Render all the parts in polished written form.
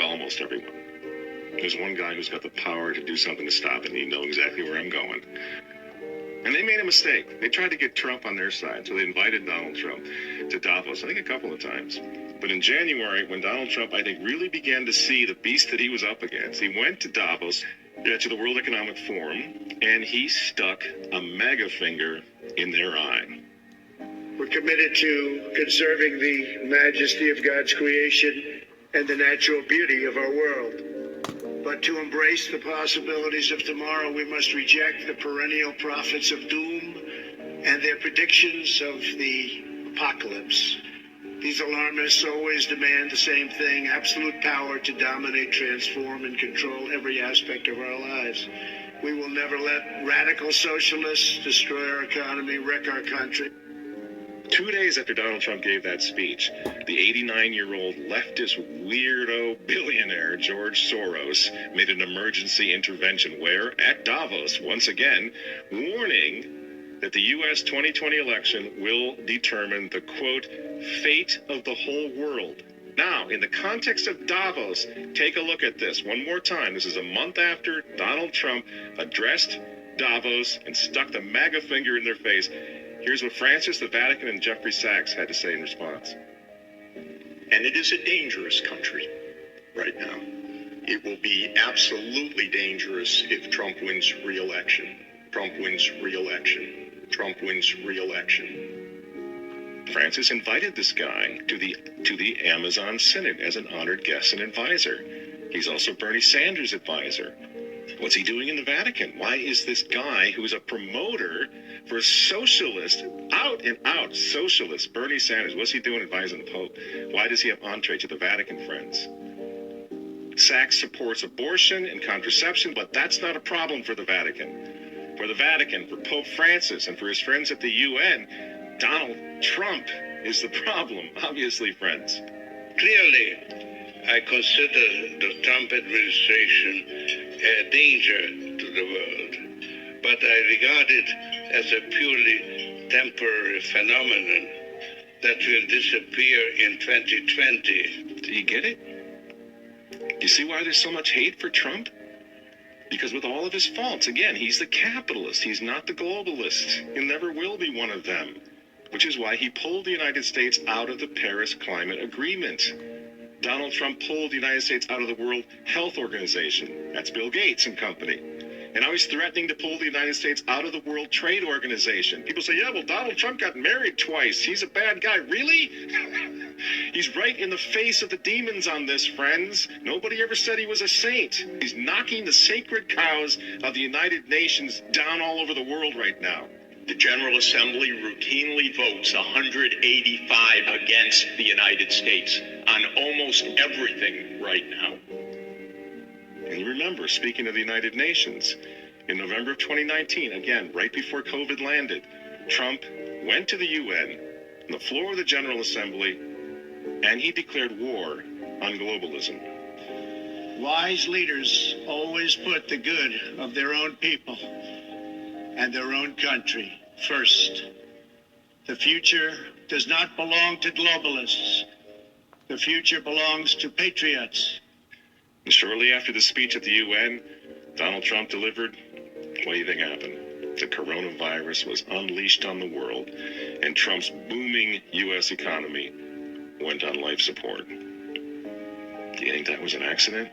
almost everyone. There's one guy who's got the power to do something to stop it, and you know exactly where I'm going. And they made a mistake. They tried to get Trump on their side, so they invited Donald Trump to Davos, I think a couple of times. But in January, when Donald Trump, I think, really began to see the beast that he was up against, he went to Davos, to the World Economic Forum, and he stuck a mega finger in their eye. We're committed to conserving the majesty of God's creation and the natural beauty of our world. But to embrace the possibilities of tomorrow, we must reject the perennial prophets of doom and their predictions of the apocalypse. These alarmists always demand the same thing: absolute power to dominate, transform, and control every aspect of our lives. We will never let radical socialists destroy our economy, wreck our country. 2 days after Donald Trump gave that speech, the 89-year-old leftist weirdo billionaire George Soros made an emergency intervention where, at Davos, once again, warning that the U.S. 2020 election will determine the, quote, fate of the whole world. Now, in the context of Davos, take a look at this one more time. This is a month after Donald Trump addressed Davos and stuck the MAGA finger in their face. Here's what Francis, the Vatican, and Jeffrey Sachs had to say in response. And it is a dangerous country right now. It will be absolutely dangerous if Trump wins re-election. Trump wins re-election. Trump wins re-election. Francis invited this guy to the Amazon Synod as an honored guest and advisor. He's also Bernie Sanders' advisor. What's he doing in the Vatican? Why is this guy who's a promoter for socialist, out and out socialist, Bernie Sanders, what's he doing advising the Pope? Why does he have entree to the Vatican, friends? Sachs supports abortion and contraception, but that's not a problem for the Vatican. For the Vatican, for Pope Francis, and for his friends at the UN, Donald Trump is the problem, obviously, friends. Clearly, I consider the Trump administration a danger to the world, but I regard it as a purely temporary phenomenon that will disappear in 2020. Do you get it? Do you see why there's so much hate for Trump? Because with all of his faults, again, he's the capitalist. He's not the globalist. He never will be one of them, which is why he pulled the United States out of the Paris Climate Agreement. Donald Trump pulled the United States out of the World Health Organization. That's Bill Gates and company. And now he's threatening to pull the United States out of the World Trade Organization. People say, yeah, well, Donald Trump got married twice. He's a bad guy. Really? He's right in the face of the demons on this, friends. Nobody ever said he was a saint. He's knocking the sacred cows of the United Nations down all over the world right now. The General Assembly routinely votes 185 against the United States on almost everything right now. And you remember, speaking of the United Nations, in November of 2019, again, right before COVID landed, Trump went to the UN on the floor of the General Assembly, and he declared war on globalism. Wise leaders always put the good of their own people and their own country first. The future does not belong to globalists. The future belongs to patriots. And shortly after the speech at the UN, Donald Trump delivered, what do you think happened? The coronavirus was unleashed on the world, and Trump's booming U.S. economy went on life support. Do you think that was an accident?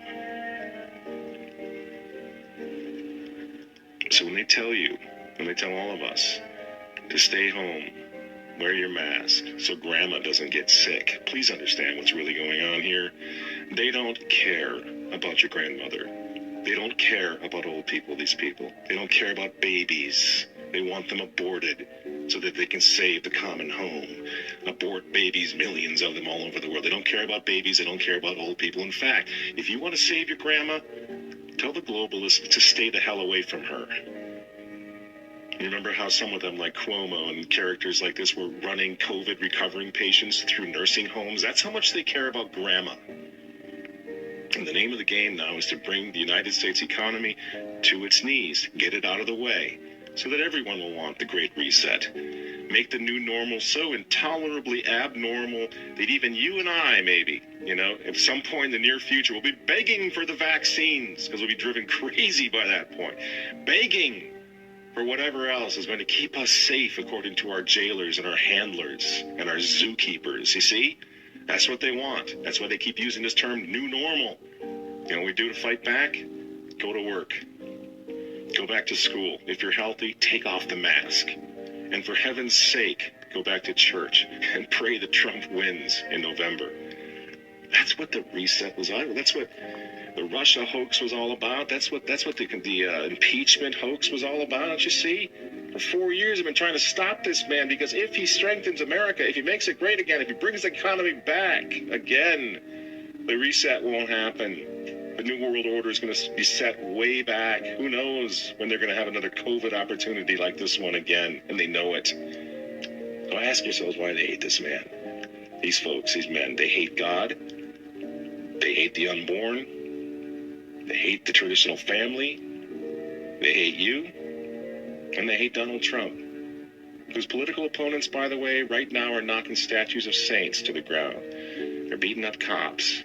So when they tell all of us to stay home, wear your mask so grandma doesn't get sick, please understand what's really going on here. They don't care about your grandmother. They don't care about old people, these people. They don't care about babies. They want them aborted so that they can save the common home. Abort babies, millions of them all over the world. They don't care about babies. They don't care about old people. In fact, if you want to save your grandma, tell the globalists to stay the hell away from her. You remember how some of them, like Cuomo and characters like this, were running COVID recovering patients through nursing homes? That's how much they care about grandma. And the name of the game now is to bring the United States economy to its knees, get it out of the way, so that everyone will want the Great Reset. make the new normal so intolerably abnormal that even you and I, maybe, at some point in the near future, will be begging for the vaccines because we'll be driven crazy by that point. Begging for whatever else is going to keep us safe according to our jailers and our handlers and our zookeepers. You see? That's what they want. That's why they keep using this term, new normal. You know what we do to fight back? Go to work. Go back to school. If you're healthy, take off the mask. And for heaven's sake, go back to church and pray that Trump wins in November. That's what the reset was all about. That's what the Russia hoax was all about. That's what the impeachment hoax was all about. Don't you see? For 4 years, I've been trying to stop this man because if he strengthens America, if he makes it great again, if he brings the economy back again, the reset won't happen. The New World Order is going to be set way back. Who knows when they're going to have another COVID opportunity like this one again, and they know it. So ask yourselves why they hate this man. These folks, these men, they hate God. They hate the unborn. They hate the traditional family. They hate you. And they hate Donald Trump. Whose political opponents, by the way, right now are knocking statues of saints to the ground. They're beating up cops.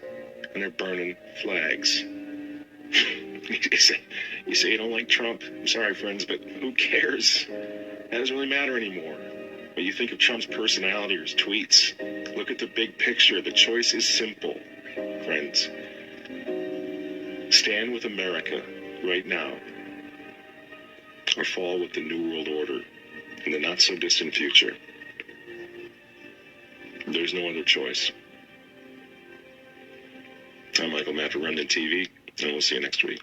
And they're burning flags. You say you don't like Trump. I'm sorry, friends, but who cares? That doesn't really matter anymore. What you think of Trump's personality or his tweets. Look at the big picture. The choice is simple, friends. Stand with America right now, or fall with the New World Order in the not-so-distant future. There's no other choice. I'm Michael Matt for Remnant TV, and we'll see you next week.